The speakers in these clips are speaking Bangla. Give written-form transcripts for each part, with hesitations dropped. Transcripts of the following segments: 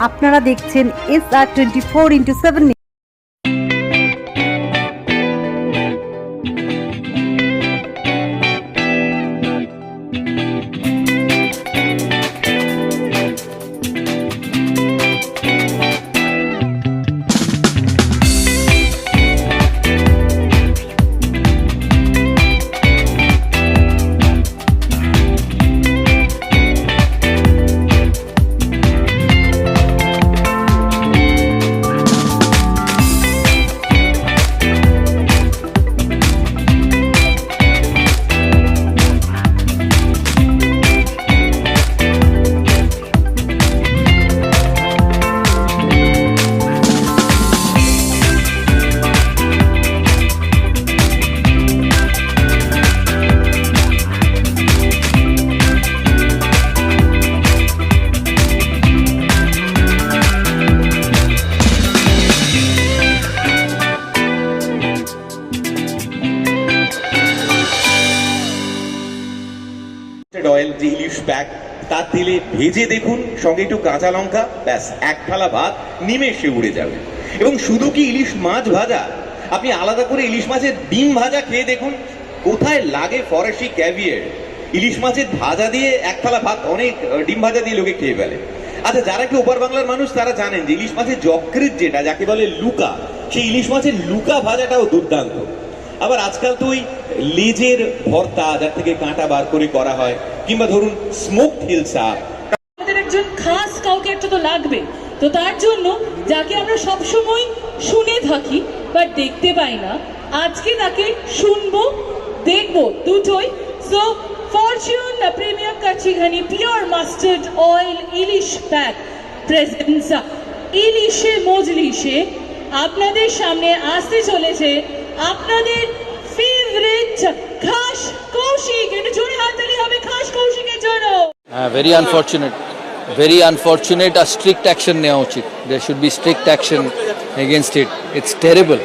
আপনারা দেখছেন SR24x7। অয়েল যে ইলিশ প্যাক তার তেলে ভেজে দেখুন, সঙ্গে একটু কাঁচা লঙ্কা, ব্যাস এক থালা ভাত নিমেষে উড়ে যাবে। এবং শুধু কি ইলিশ মাছ ভাজা, আপনি আলাদা করে ইলিশ মাছের ডিম ভাজা খেয়ে দেখুন, কোথায় লাগে ফরাসি ক্যাভিয়ার। ইলিশ মাছের ভাজা দিয়ে এক থালা ভাত অনেক ডিম ভাজা দিয়ে লোকে খেয়ে ফেলে। আচ্ছা, যারা কি ওপার বাংলার মানুষ তারা জানেন যে ইলিশ মাছের যকৃৎ যেটা, যাকে বলে লুকা, সেই ইলিশ মাছের লুকা ভাজাটাও দুর্দান্ত। আবার আজকাল তো ওই লেজের ভর্তা, যার থেকে কাঁটা বার করে করা হয়, কিংবা ধরুন স্মোকড হিলসা। আমাদের একজন খাস কাউকে একটা তো লাগবে, তো তার জন্য যাকে আমরা সবসময় শুনে থাকি বাট দেখতে পাই না, আজকে তাকে শুনবো দেখবো দুটোই। So Fortune premium kachchi ghani pure mustard oil ilish pack presence ইলিশে মজলিশে আপনাদের সামনে আসতে চলেছে আপনাদের ফেভারিট খাস কৌশিক। একটু জোরে হাততালি হবে খাস কৌশিকের জন্য। very unfortunate. A strict action নেওয়া উচিত. There should be strict action against it. It's terrible,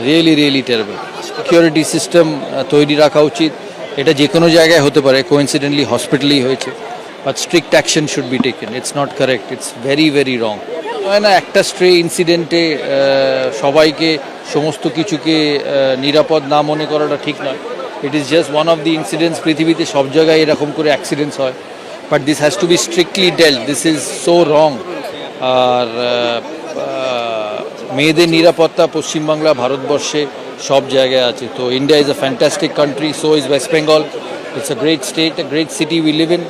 really terrible. Security system তৈরি রাখা উচিত। এটা যে কোনো জায়গায় হতে পারে, coincidentally হসপিটালেই হয়েছে, but strict action should be taken. It's not correct. It's very wrong. না, একটা স্ট্রে ইনসিডেন্টে সবাইকে সমস্ত কিছুকে নিরাপদ না মনে করাটা ঠিক নয়। It is just one of the incidents. পৃথিবীতে সব জায়গায় এরকম করে অ্যাক্সিডেন্টস হয়, but this has to be strictly dealt. This is so wrong. আর মেয়েদের নিরাপত্তা পশ্চিমবাংলা, ভারতবর্ষে সব জায়গায় আছে। তো India is a fantastic country, so is West Bengal. It's a great state, a great city we live in.